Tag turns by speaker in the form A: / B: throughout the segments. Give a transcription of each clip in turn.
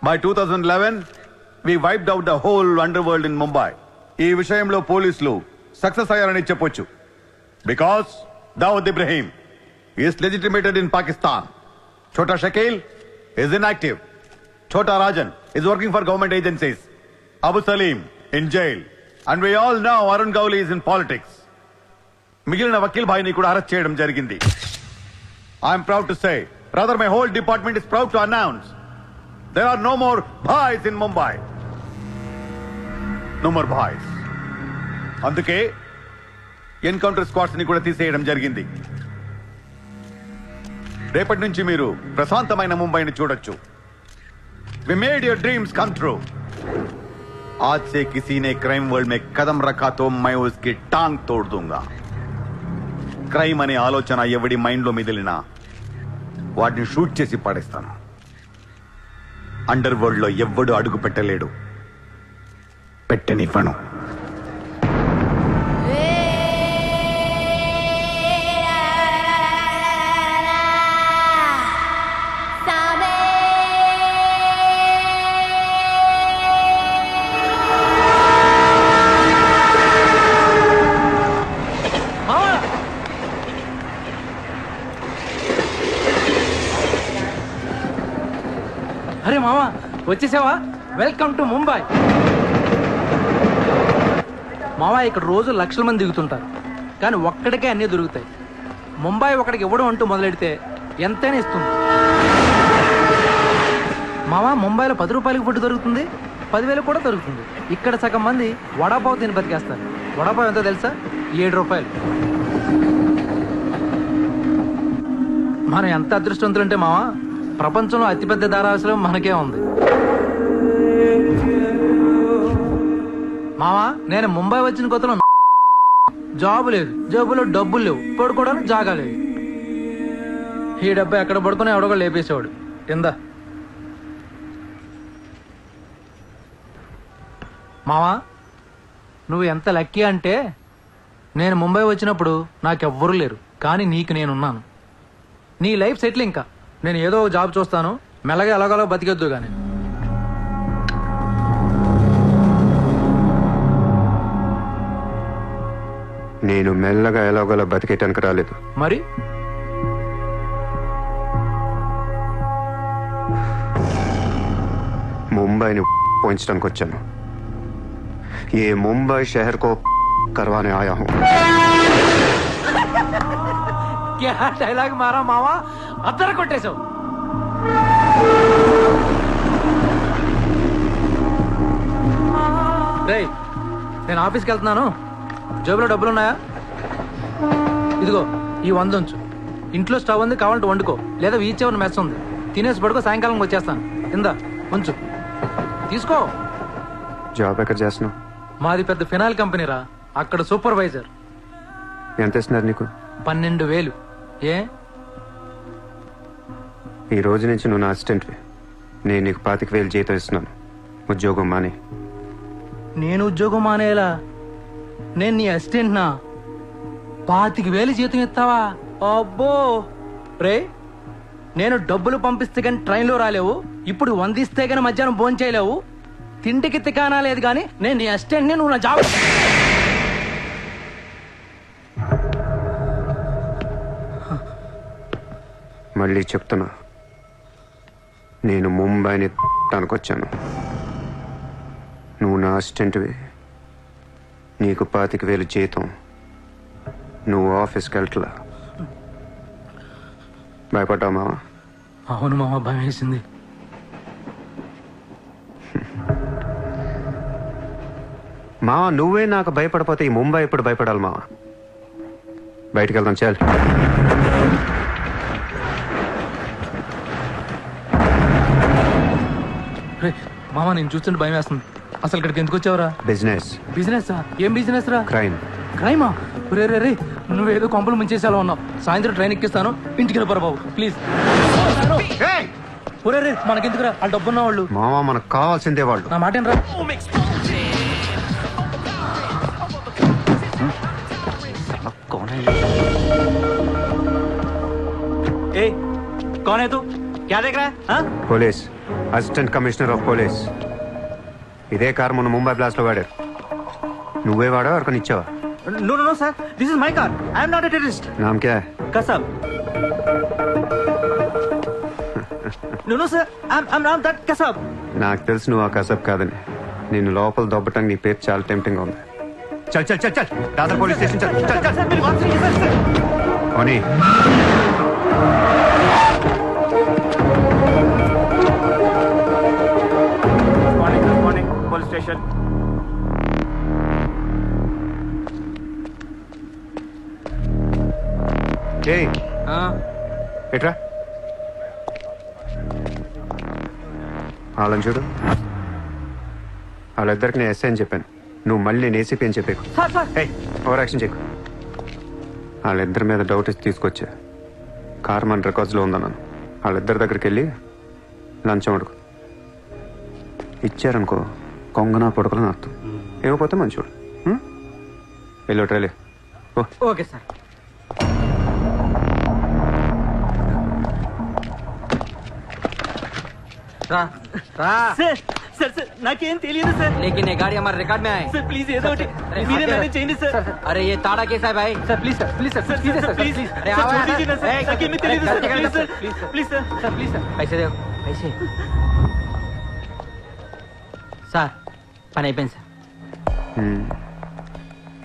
A: By 2011, we wiped out the whole underworld in Mumbai. ఈ విషయంలో పోలీసులు సక్సెస్ అయ్యారని చెప్పొచ్చు. Because Dawood Ibrahim is legitimated in Pakistan. Chota Shakil is inactive. Chota Rajan is working for government agencies. Abu Salim in jail. And we all know Arun Gowli is in politics. మిగిలిన వకీల్ భాయ్ని కూడా arrest చేయడం జరిగింది. I'm proud to say, rather my whole department is proud to announce, there are no more bhais in Mumbai. No more bhais. అందుకే encounter squads ని కూడా తీసేయడం జరిగింది. రేపటి నుంచి మీరు ప్రశాంతమైన ముంబైని చూడొచ్చు. We made your dreams come true. आज से किसी ने क्राइम वर्ल्ड में कदम रखा तो मैं उसकी टांग तोड़ दूंगा. క్రైమ్ అనే ఆలోచన ఎవడి మైండ్ లో మిదిలినా వాటిని షూట్ చేసి పడేస్తాను. అండర్ వరల్డ్ లో ఎవ్వడు అడుగు పెట్టలేడు, పెట్టనివ్వను.
B: అరే మామా వచ్చేసావా? Welcome to Mumbai. మావా ఇక్కడ రోజు లక్షల మంది దిగుతుంటారు, కానీ ఒక్కడికే అన్నీ దొరుకుతాయి. ముంబై ఒకడికి ఇవ్వడం అంటూ మొదలెడితే ఎంతైనా ఇస్తుంది. మావా ముంబైలో 10 రూపాయలకి ఫుడ్ దొరుకుతుంది, 10,000 కూడా దొరుకుతుంది. ఇక్కడ సగం మంది వడాపావు తిని బతికేస్తారు. వడాపావు ఎంతో తెలుసా? 7 రూపాయలు. మనం ఎంత అదృష్టవంతులంటే మావా, ప్రపంచంలో అతిపెద్ద ధారావాసం మనకే ఉంది. మావా నేను ముంబై వచ్చిన కొత్తలో జాబ్ లేదు, జేబులో డబ్బులు లేవు, పడుకోవడానికి జాగా లేదు. ఈ డబ్బా ఎక్కడ పడుకుని ఎవడో లేపేసేవాడు కింద. మావా నువ్వు ఎంత లక్కీ అంటే, నేను ముంబై వచ్చినప్పుడు నాకెవ్వరూ లేరు, కానీ నీకు నేనున్నాను. నీ లైఫ్ సెటిల్. ఇంకా నేను ఏదో జాబ్ చూస్తాను, మెల్లగా ఎలాగోలా బతికొద్దు. కానీ
C: నేను మెల్లగా ఎలాగోలా బతికేటానికి రాలేదు.
B: మరి
C: ముంబైని పోయించడానికి వచ్చాను. ఏ ముంబై షహర్ కో करवाने आया हूं.
B: क्या డైలాగ్ మారా మావా, అద్దర కొట్టేశావు. రేయ్ నేను ఆఫీస్కి వెళ్తున్నాను, జేబులో డబ్బులున్నాయా? ఇదిగో ఈ 100 ఉంచు. ఇంట్లో స్టవ్ ఉంది, కావాలంటే వండుకో, లేదా వీచేవన్న మెస్ ఉంది, తినేసి పడుకో, సాయంకాలం వచ్చేస్తాను. ఇందా ఉంచు, తీసుకో.
C: జాబ్ ఎక్కడ చేస్తున్నావు?
B: మాది పెద్ద ఫినాయిల్ కంపెనీరా, అక్కడ సూపర్వైజర్.
C: ఎంత ఇస్తున్నారు నీకు?
B: 12,000. ఏ
C: ఈ రోజు నుంచి నువ్వు నా అసిస్టెంట్వి. నేను నీకు 25,000 జీతం ఇస్తున్నాను. ఉద్యోగం మానే.
B: నేను ఉద్యోగం మానేలా? నేను నీ అసిస్టెంట్నా? 25,000 జీతం ఇస్తావా? అబ్బో రే, నేను డబ్బులు పంపిస్తే కానీ ట్రైన్లో రాలేవు, ఇప్పుడు 100 ఇస్తే కానీ మధ్యాహ్నం భోజనం చేయలేవు, తింటికి తికానా లేదు. కానీ నేను నీ అసిస్టెంట్ని, నువ్వు నా జాబ్.
C: మళ్ళీ చెప్తున్నా, నేను ముంబైని తనకొచ్చాను. నువ్వు నా అసిస్టెంట్వి, నీకు 25,000 జీతం, నువ్వు ఆఫీస్కి వెళ్ళట్లా. భయపడ్డావు మావా?
B: అవును మామ, భయం వేసింది.
C: మావా నువ్వే నాకు భయపడిపోతే ఈ ముంబై ఎప్పుడు భయపడాలి మావా? బయటికి వెళ్దాం చాలు.
B: మామ నేను చూస్తుంటే భయం వేస్తుంది. అసలు ఇక్కడికి ఎందుకు వచ్చావురా?
C: బిజినెస్.
B: బిజినెస్? ఏం బిజినెస్ రా?
C: క్రైమ్.
B: క్రైమా? రే రే రే, నువ్వేదో కొంపలు ముంచేసేలా ఉన్నావు. సాయంత్రం ట్రైన్ ఎక్కిస్తాను, ఇంటికి వెళ్ళిపోరా బాబు ప్లీజ్. ఒరే రే, మనకెందుకురా, వాళ్ళు డబ్బున్న వాళ్ళు.
C: మావా మనకు కావాల్సిందే వాళ్ళు.
B: నా మాట ఏంట్రా?
D: ए, कौन है तू? क्या देख रहा है?
C: Police. Assistant commissioner of police. ఇదే కార్ మొన్న ముంబై బ్లాస్ట్ లో వాడారు. నువ్వే వాడా ఎవరికని ఇచ్చావా?
B: No, no, no, sir. This is my car. I am not a terrorist.
C: నామ్ క్యా?
B: Kasab. No, no, sir. I'm not that Kasab.
C: నాకు తెలుసు నువ్వు ఆ కసబ్ కాదని. నిన్ను లోపల దొబ్బటానికి నీ పేరు చాలా టెంప్టింగ్ ఉంది. చల్ చల్ చల్ చల్ దాదర్ పోలీస్ స్టేషన్ చల్ చల్ చల్.
B: Sir, मेरी बात सुनिए, sir, sir.
C: ఓనీ
D: Good morning, police station.
C: ఏయ్ ఎట్రా వాళ్ళని చూడు. వాళ్ళిద్దరికి నేను ఎస్ఐ అని చెప్పాను. నువ్వు మళ్ళీ నేను ఏసీపీ అని చెప్పాకు.
B: Sir, sir.
C: ఓవర్ యాక్షన్ చేయకు. వాళ్ళిద్దరి మీద డౌట్ ఇచ్చి తీసుకొచ్చా. కార్ మన రికార్డ్స్లో ఉందన్నాను. వాళ్ళిద్దరి దగ్గరికి వెళ్ళి లంచం అడుగు. ఇచ్చారనుకో కొంగనా పొడకలని అర్థం. ఏమైపోతే మంచోడు. వెళ్ళి ట్రైలే ఓ.
B: Okay, sir. రా రా
D: सर नाकेम తెలియదు సార్.
E: लेकिन ये गाड़ी हमारे रिकॉर्ड में आए.
D: सर प्लीज ఏదో ఒకటి మీరే మేనేజ్ చేయండి సార్.
E: अरे ये ताड़ा केस है भाई.
B: Sir please sir please sir please sir
D: please
E: अरे आओ यार.
D: नाकेम తెలియదు sir. Please sir please sir
B: sir please sir
E: पैसे दो पैसे. సార్ పని అయిపోయింది సార్.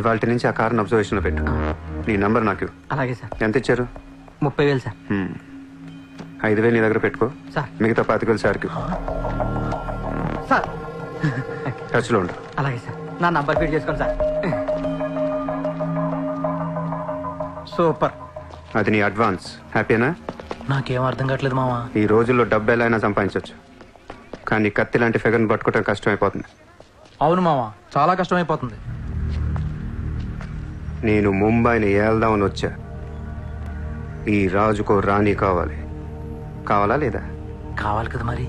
C: ఇవాళ నుంచి ఆ కార్ని అబ్జర్వేషన్లో పెట్టు. నీ నంబర్ నాకు ఇవ్వు.
E: అలాగే సార్.
C: ఎంత ఇచ్చారు?
E: 30,000 సార్.
C: 5,000 నీ దగ్గర పెట్టుకో.
E: సార్.
C: మిగతా 25,000 సార్కి
B: సార్
C: టచ్లో ఉండు.
E: అలాగే సార్. నా నంబర్ ఫీడ్ చేసుకోండి సార్.
B: సూపర్.
C: అది నీ అడ్వాన్స్. హ్యాపీనా?
B: నాకేం అర్థం కావట్లేదు మావా.
C: ఈ రోజుల్లో డబ్బు ఎలా అయినా సంపాదించవచ్చు, కానీ కత్తి లాంటి ఫిగర్ని పట్టుకోవడం కష్టమైపోతుంది.
B: అవును మావా, చాలా కష్టమైపోతుంది.
C: నేను ముంబైని ఏల్దామని వచ్చా. ఈ రాజుకో రాణి కావాలి. కావాలా లేదా?
B: కావాలి కదా మరి.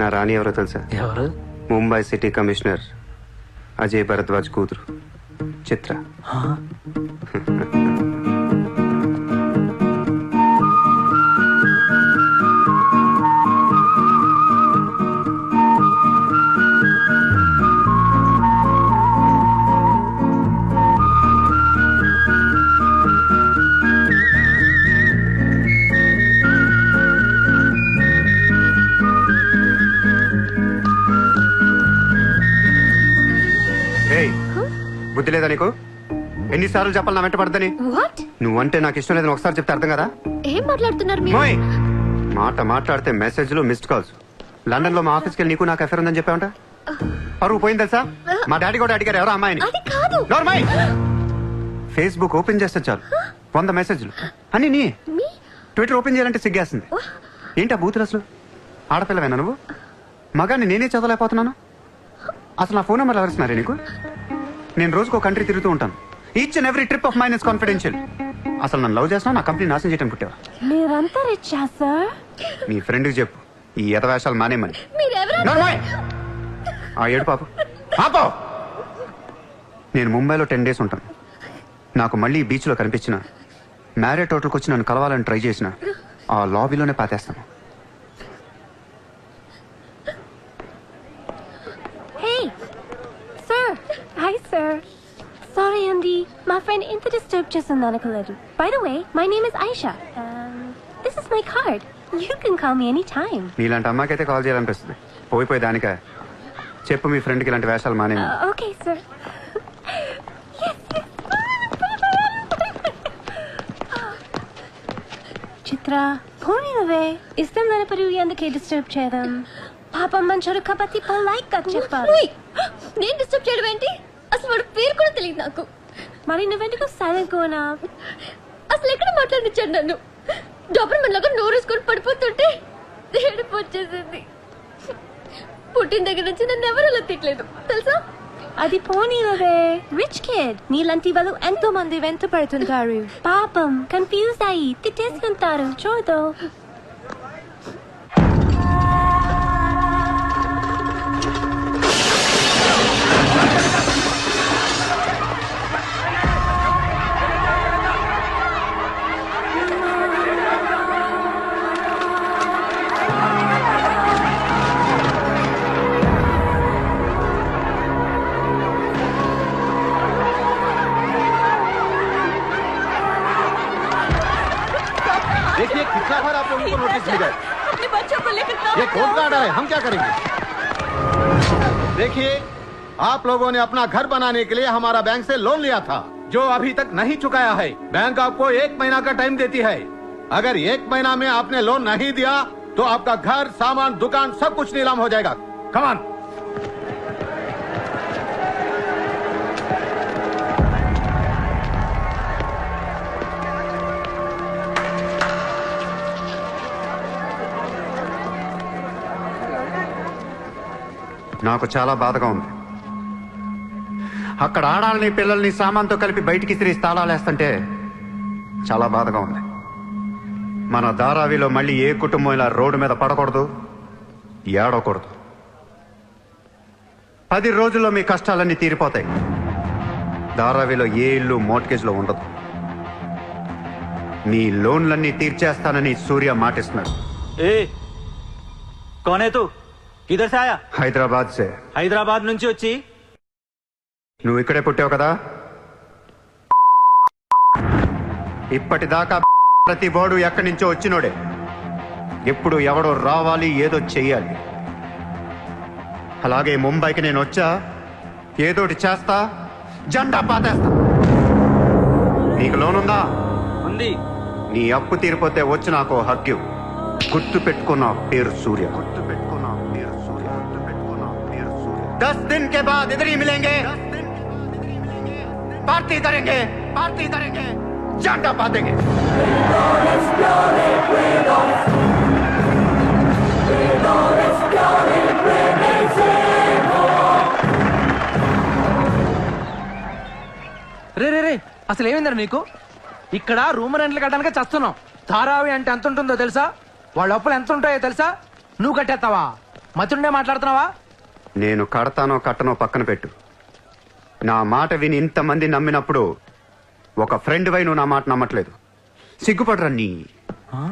C: నా రాణి ఎవరో తెలుసా?
B: ఎవరు?
C: ముంబై సిటీ కమిషనర్ అజయ్ భరద్వాజ్ కూతురు చిత్ర.
B: హా?
C: ఏయ్, బుద్ధి లేదా నీకు? ఎన్నిసార్లు చెప్పాలి నా వెంట పడదని?
F: వాట్?
C: నువ్వంటే నాకు ఇష్టం లేదని ఒకసారి చెప్తే అర్థం కదా?
F: ఏం మాట్లాడుతున్నారు మీరు?
C: మోయ్, మాట్లాడితే మెసేజ్లు మిస్డ్ కాల్స్. లండన్ లో మా ఆఫీస్కి వెళ్ళి నీకు నాకు అఫేర్ ఉందని చెప్పావంట. పరువు పోయింది తెలుసా? మా డాడీ కూడా అడిగారు ఎవరో అమ్మాయిని.
F: అది కాదు.
C: నోర్మై! ఫేస్బుక్ ఓపెన్ చేస్తే చాలు 100 మెసేజ్లు అని నీ.
F: మీ
C: ట్విట్టర్ ఓపెన్ చేయాలంటే సిగ్గేస్తుంది. ఏంటా బూతులు అసలు? ఆడపిల్లవేనా నువ్వు? మగాన్ని నేనే చదవలేకపోతున్నాను. అసలు నా ఫోన్ నెంబర్ ఎవరిస్తున్నారే నీకు? నేను రోజుకో కంట్రీ తిరుగుతూ ఉంటాను. Each and every trip of mine is confidential. అసలు నన్ను లవ్ చేస్తున్నా, నా కంపెనీ నాశనం చేయడం పుట్టావా?
F: మీరంతా రిచ్చా సార్?
C: నీ ఫ్రెండ్కి చెప్పు ఈ ఎదవేషాలు మానేమని.
F: మీరెవరు?
C: నోర్మై! ఆ ఏడు పాపు పాపో. నేను ముంబైలో 10 days ఉంటాను. నాకు మళ్ళీ ఈ బీచ్లో కనిపించిన, మ్యారేట్ హోటల్కి వచ్చి నన్ను కలవాలని ట్రై చేసిన, ఆ లాబీలోనే పాతేస్తాను.
F: Hey, sir. Hi, sir. Sorry, Andy. My friend ఇంత డిస్టర్బ్ చేసింది అనుకోలేదు. By the way, my name is Aisha. This is my card. You can call me anytime.
C: నీలాంటి అమ్మాయికైతే కాల్ చేయాలనిపిస్తుంది. పోయిపోయి దానికా? చెప్పు మీ ఫ్రెండ్కి ఇలాంటి వేషాలు మానే.
F: Okay, sir. చిత్ర పోనీ నువ్వే ఇష్టం లేనప్పుడు ఎందుకే డిస్టర్బ్ చేయడం? పాపం మంచోడు కాబట్టి పొలైట్ గా చెప్పాలి.
G: నేను డిస్టర్బ్ చేయడం ఏంటి? అసలు వాడు పేరు కూడా తెలియదు నాకు.
F: మరి నువ్వెందుకు సైలెంట్ కోనా?
G: అసలు ఎక్కడ మాట్లాడించాడు నన్ను? డాబర్మన్ లాగా నోరేసుకొని పడిపోతుంటే ఏడుపు వచ్చేసింది. పుట్టిన దగ్గర నుంచి నన్ను ఎవరు అలా తిట్టలేదు తెలుసా?
F: అది పోనీ నువ్వే రిచ్ కిడ్. నీలాంటి వాళ్ళు ఎంతో మంది వెంట పడుతుంటారు. పాపం కన్ఫ్యూజ్ అయ్యి తిట్టేసుకుంటారు. చూడు.
A: नोटिस मिल गए।
G: अपने बच्चों को लेकर
A: ये कोर्ट का ऑर्डर है, हम क्या करेंगे? देखिए, आप लोगों ने अपना घर बनाने के लिए हमारा बैंक से लोन लिया था, जो अभी तक नहीं चुकाया है। बैंक आपको 1 महीना का टाइम देती है। अगर 1 महीना में आपने लोन नहीं दिया तो आपका घर, सामान, दुकान सब कुछ नीलाम हो जाएगा। Come on.
C: నాకు చాలా బాధగా ఉంది. అక్కడ ఆడాలని పిల్లల్ని సామాన్తో కలిపి బయటికి తిరిగి తాళాలేస్తుంటే చాలా బాధగా ఉంది. మన ధారావిలో మళ్ళీ ఏ కుటుంబం ఇలా రోడ్డు మీద పడకూడదు, ఏడవకూడదు. 10 రోజుల్లో మీ కష్టాలన్నీ తీరిపోతాయి. ధారావిలో ఏ ఇల్లు మోర్ట్గేజ్లో ఉండదు. మీ లోన్లన్నీ తీర్చేస్తానని సూర్య మాటిస్తున్నాడు.
D: ఏ कौन है तू? किधर से आया?
C: హైదరాబాద్ సే.
D: హైదరాబాద్ నుంచి వచ్చి
C: నువ్వు ఇక్కడే పుట్టావు కదా. ఇప్పటిదాకా ప్రతి బోర్డు ఎక్కడి నుంచో వచ్చినోడే. ఎప్పుడు ఎవడో రావాలి, ఏదో చెయ్యాలి. అలాగే ముంబైకి నేను వచ్చా, ఏదోటి చేస్తా, జెండా పాతేస్తా. నీకు లోన్ ఉందా?
D: ఉంది.
C: నీ అప్పు తీరిపోతే వచ్చి నాకు హక్కు. గుర్తు పెట్టుకున్న పేరు సూర్య. గుర్తు పెట్టుకున్న పేరు సూర్య. గుర్తు పెట్టుకున్న పేరు సూర్య. 10 दिन के बाद इधर ही मिलेंगे. पार्टी करेंगे, पार्टी करेंगे, झंडा पातेंगे.
B: రే రే రే అసలు ఏమైందరా నీకు? ఇక్కడ రూమ్ రెంట్లు కట్టడానికి చస్తున్నాం. ధారావి అంటే ఎంత ఉంటుందో తెలుసా? వాళ్ళ అప్పులు ఎంత ఉంటాయో తెలుసా? నువ్వు కట్టేస్తావా? మతుండే మాట్లాడుతున్నావా?
C: నేను కడతానో కట్టనో పక్కన పెట్టు. నా మాట విని ఇంతమంది నమ్మినప్పుడు ఒక ఫ్రెండ్ వై నువ్వు నా మాట నమ్మట్లేదు. సిగ్గుపడరా నీ.
F: Hi.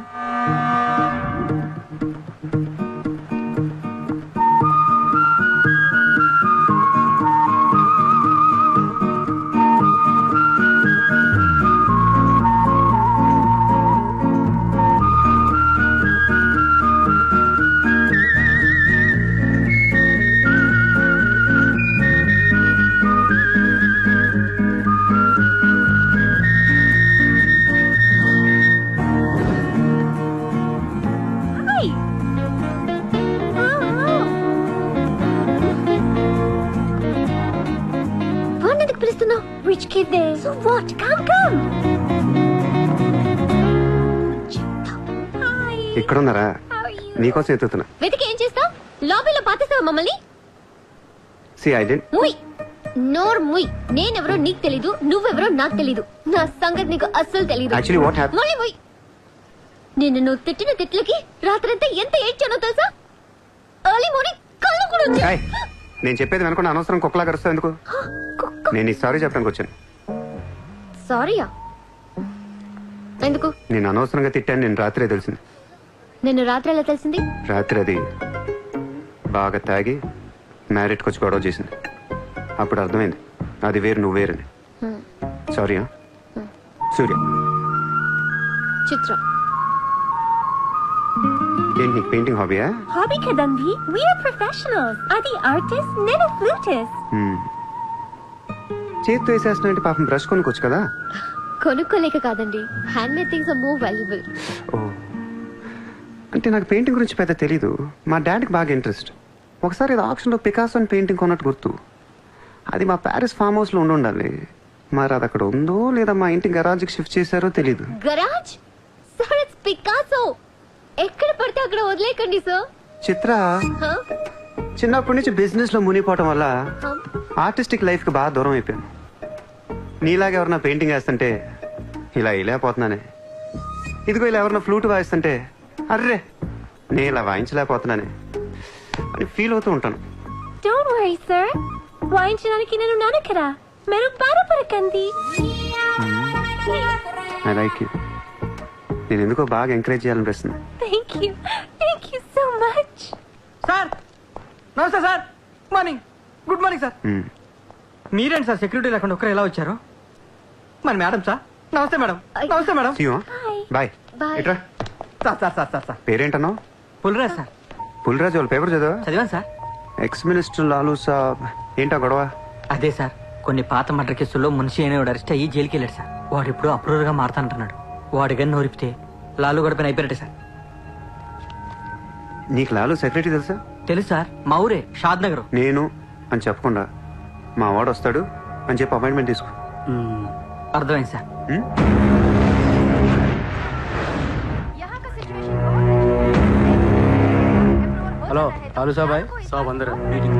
F: వాడినెందుకు పిలుస్తున్నావు? Rich kid there. So what? Come. Hi.
C: ఇక్కడున్నారా?
F: How are you?
C: నీకోసం ఎత్తుతున్నా.
G: వెతికి ఏం చేస్తావు? లాబీలో పాతేస్తావా మమ్మల్ని?
C: సి ఐ డెంట్.
G: ముయ్ నోర్ ముయ్. నేనెవరో నీకు తెలీదు, నువ్వెవరో నాకు తెలీదు. నా సంగతి నీకు అస్సలు తెలీదు.
C: Actually what happen?
G: మళ్ళీ ముయ్. నిన్ను నువ్వు తిట్టిన తిట్లకి రాత్రంతా ఎంత ఏడ్చానో తెలుసా? ఎర్లీ మార్నింగ్ కళ్ళు కూడా వచ్చాయి.
C: నేను చెప్పేది అనుకున్న అనవసరం కుక్కలా కరుస్తావు ఎందుకు? నేను ఈ సారీ చెప్పడానికి వచ్చాను.
G: సారీయా? ఎందుకు?
C: నేను అనవసరంగా తిట్టాను. నేను రాత్రే తెలిసింది.
G: నిన్ను రాత్రి ఎలా తెలిసింది?
C: రాత్రి అది బాగా తాగి మ్యారేట్కి వచ్చి గొడవ చేసింది. అప్పుడు అర్థమైంది అది వేరు, నువ్వు వేరని. సారీ. సూర్య.
G: చిత్ర.
C: ఏంటి నీకు painting హాబీయా?
F: Hobby kadangi. We are professionals. Adi artist, nenu flutist.
C: చేతితో వేసేస్తున్నా పాపం బ్రష్ కొనుక్కోవచ్చు కదా.
G: కొనుక్కోలేక కాదండి, hand made things are more valuable.
C: ఓ, అంటే నాకు పెయింటింగ్ గురించి పెద్ద తెలీదు. మా డాడీకి బాగా ఇంట్రెస్ట్. ఒకసారి ఏదో ఆప్షన్లో పికాసో అని పెయింటింగ్ కొన్నట్టు గుర్తు. అది మా ప్యారిస్ ఫామ్ హౌస్లో ఉండాలి. మరి అది అక్కడ ఉందో లేదా మా ఇంటి గరాజ్కి షిఫ్ట్ చేశారో తెలీదు.
G: గరాజ్? Sir it's Picasso. ఎక్కడ పడితే అక్కడ వదిలేకండి సార్.
C: చిత్ర చిన్నప్పటి నుంచి బిజినెస్ లో మునిగిపోవటం వల్ల
G: Huh?
C: ఆర్టిస్టిక్ లైఫ్ కి బాగా దూరం అయిపోయాను. నీలాగా ఎవరన్నా పెయింటింగ్ వేస్తుంటే ఇలా పోతున్నానే. ఇదిగో ఇలా ఎవరన్నా ఫ్లూట్ వాయిస్తుంటే అర్రే నేను ఇలా వాయించలేకపోతున్నానే అని ఫీల్ అవుతూ ఉంటాను.
F: Don't worry, sir. వాయించడానికి నేను నాన్న కదా. మీరు బాధపడకండి.
C: I like you. నేను ఎందుకో బాగా ఎంకరేజ్ చేయాలనిపిస్తుంది.
F: Thank you. Thank you so much.
B: Sir నమస్తే sir. Morning. Good morning sir. మీరేంటి సార్ సెక్యూరిటీ లేకుండా ఒక్కరు ఎలా వచ్చారు? మరి మేడం సార్. నమస్తే మేడం. నమస్తే madam.
C: See you, huh?
F: Bye.
C: Bye.
G: Bye.
C: ఇట్రా.
E: సార్
C: పేరేంటన్నావు?
E: పుల్రాజ్ సార్.
C: పుల్రాజు వాళ్ళ పేపర్ చదివా?
E: చదివాను సార్.
C: ఎక్స్ మినిస్టర్ లాలూ సాబ్ ఏంటా గొడవ?
E: అదే సార్, కొన్ని పాత మర్డర్ కేసుల్లో మున్షి అనేవాడు అరెస్ట్ అయ్యి జైలుకి వెళ్ళాడు సార్. వాడు ఇప్పుడు అప్రూవర్ గా మారుతానంటున్నాడు. వాడి గన్ను నోరిపితే లాలు గొడవ పైన అయిపోయారట సార్.
C: నీకు లాలూ సెక్రటరీ తెలుసా?
E: తెలుసు సార్, మా ఊరే షాద్ నగర్.
C: నేను అని చెప్పకుండా మా వాడు వస్తాడు అని చెప్పి అపాయింట్మెంట్ తీసుకో.
E: అర్థమైంది సార్.
C: ఉం?
B: హలో లాలూ సాబాయ్.
D: సాబ్ అందరూ మీటింగ్